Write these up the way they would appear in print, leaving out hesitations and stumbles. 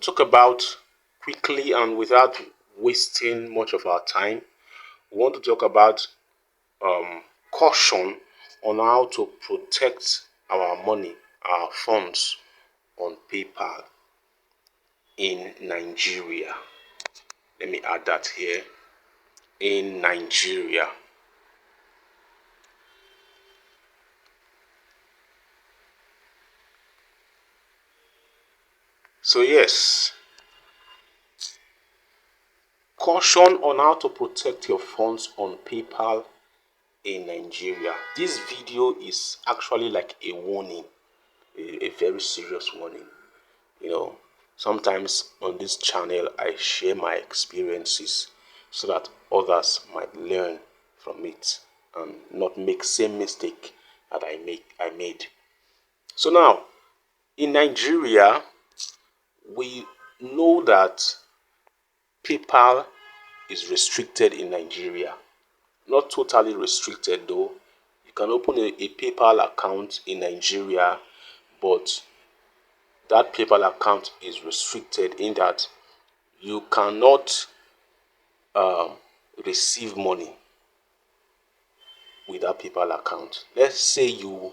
talk about quickly and without wasting much of our time. We want to talk about caution on how to protect our money, our funds on PayPal in Nigeria. Let me add that here. In Nigeria. So, yes, caution on how to protect your funds on PayPal in Nigeria. This video is actually like a warning, a very serious warning. Sometimes on this channel I share my experiences so that others might learn from it and not make same mistake that I made. So now, in Nigeria, we know that PayPal is restricted in Nigeria. Not totally restricted though. You can open a PayPal account in Nigeria, but that PayPal account is restricted in that you cannot receive money with that PayPal account. Let's say you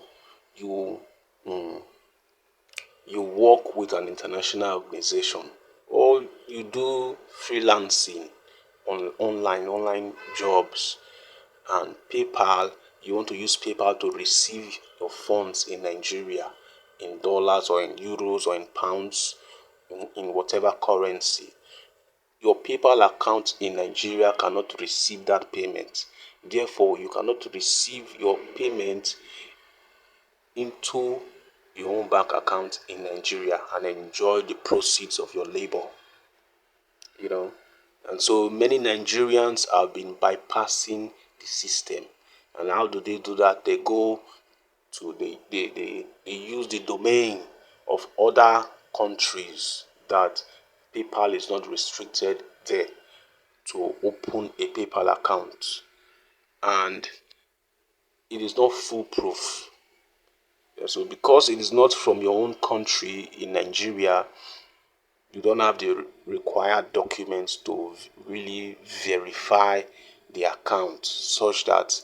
you work with an international organization or you do freelancing on online jobs, and PayPal, you want to use PayPal to receive your funds in Nigeria in dollars or in euros or in pounds, in whatever currency. Your PayPal account in Nigeria cannot receive that payment. Therefore, you cannot receive your payment into your own bank account in Nigeria and enjoy the proceeds of your labor. And so many Nigerians have been bypassing the system. And how do they do that? They go to they use the domain of other countries that PayPal is not restricted there to open a PayPal account, and it is not foolproof. So because it is not from your own country in Nigeria, you don't have the required documents to really verify the account such that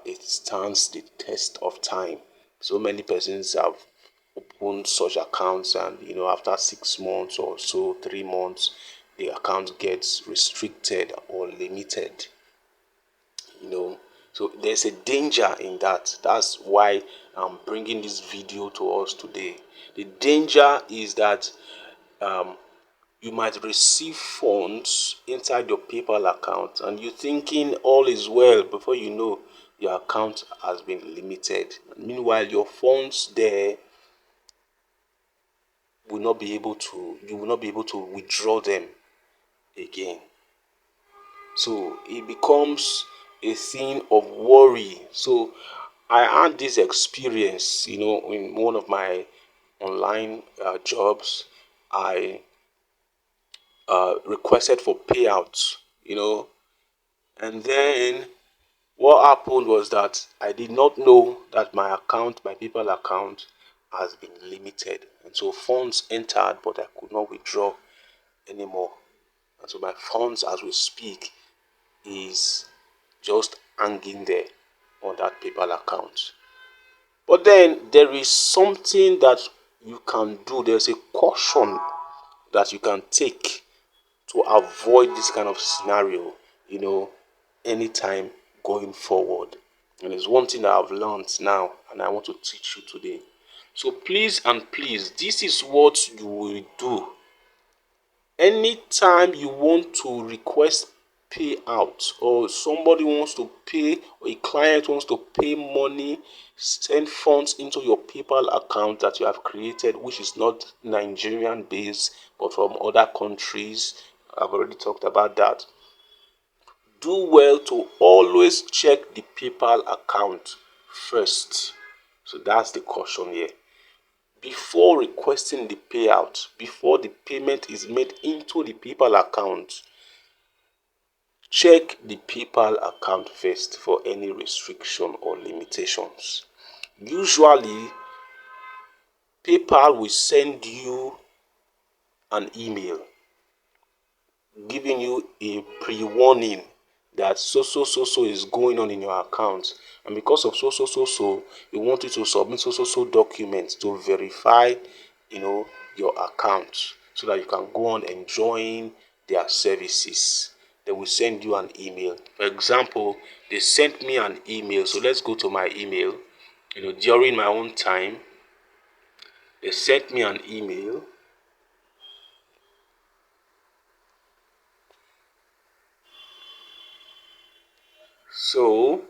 it stands the test of time. So many persons have opened such accounts, and after 6 months or so, 3 months, the account gets restricted or limited. So there's a danger in that. That's why I'm bringing this video to us today. The danger is that you might receive funds inside your PayPal account and you're thinking all is well, before you know, your account has been limited. Meanwhile, your funds there will not be able to, you will not be able to withdraw them again. So it becomes a thing of worry. So I had this experience, in one of my online jobs. I requested for payouts, and then what happened was that I did not know that my account, my PayPal account, has been limited, and so funds entered, but I could not withdraw anymore. And so my funds, as we speak, is just hanging there on that PayPal account. But then there is something that you can do. There's a caution that you can take to avoid this kind of scenario, anytime going forward. And it's one thing that I've learned now, and I want to teach you today. So please and please, this is what you will do. Anytime you want to request payout, or somebody wants to pay, or a client wants to pay money, send funds into your PayPal account that you have created, which is not Nigerian based but from other countries. I've already talked about that. Do well to always check the PayPal account first. So that's the caution here. Before requesting the payout, before the payment is made into the PayPal account, check the PayPal account first for any restriction or limitations. Usually, PayPal will send you an email giving you a pre-warning that so is going on in your account, and because of so you want you to submit so documents to verify your account, so that you can go on enjoying their services. They will send you an email. For example, they sent me an email. So let's go to my email. During my own time, they sent me an email. So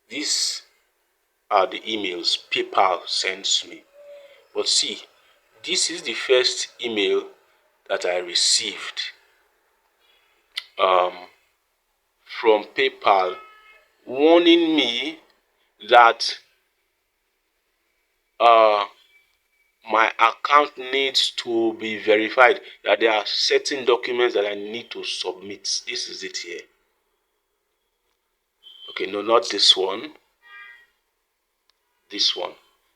these are the emails PayPal sends me. But see, this is the first email that I received um, from PayPal, warning me that uh, my account needs to be verified, that there are certain documents that I need to submit. This is it here. Okay, no, not this one. This one.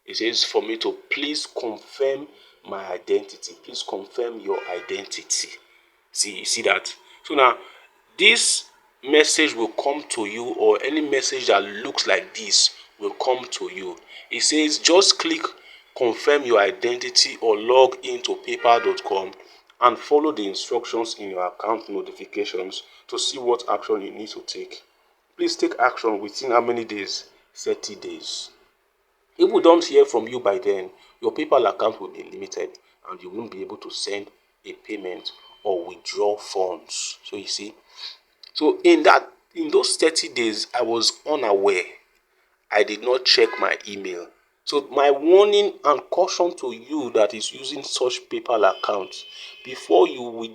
It says for me to please confirm my identity. Please confirm your identity. See, you see that? So now, this message will come to you, or any message that looks like this will come to you. It says just click confirm your identity or log into paypal.com and follow the instructions in your account notifications to see what action you need to take. Please take action within how many days? 30 days. If we don't hear from you by then, your PayPal account will be limited and you won't be able to send a payment or withdraw funds. So you see, so in those 30 days, I was unaware. I did not check my email. So my warning and caution to you that is using such PayPal accounts, before you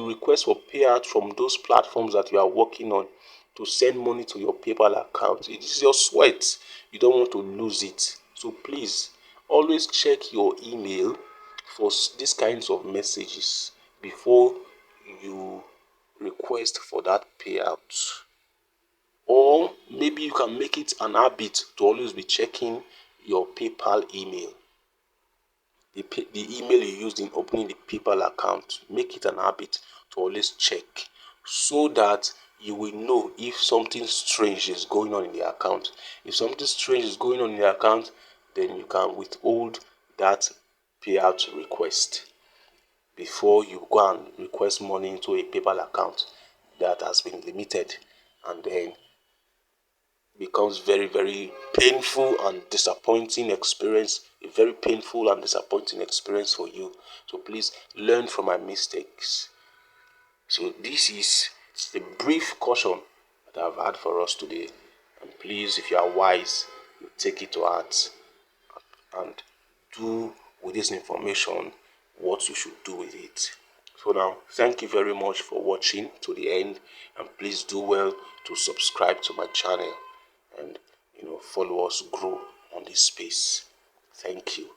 request for payout from those platforms that you are working on to send money to your PayPal account, it is your sweat. You don't want to lose it. So please always check your email for these kinds of messages before you request for that payout. Or maybe you can make it an habit to always be checking your PayPal email. The email you used in opening the PayPal account, make it an habit to always check, so that you will know if something strange is going on in the account. If something strange is going on in the account, then you can withhold that payout request before you go and request money into a PayPal account that has been limited, and then becomes very painful and disappointing experience, a very painful and disappointing experience for you. So please learn from my mistakes. So this is a brief caution that I've had for us today, and please, if you are wise, you take it to heart and do with this information what you should do with it. So now, thank you very much for watching to the end, and please do well to subscribe to my channel and follow us grow on this space. Thank you.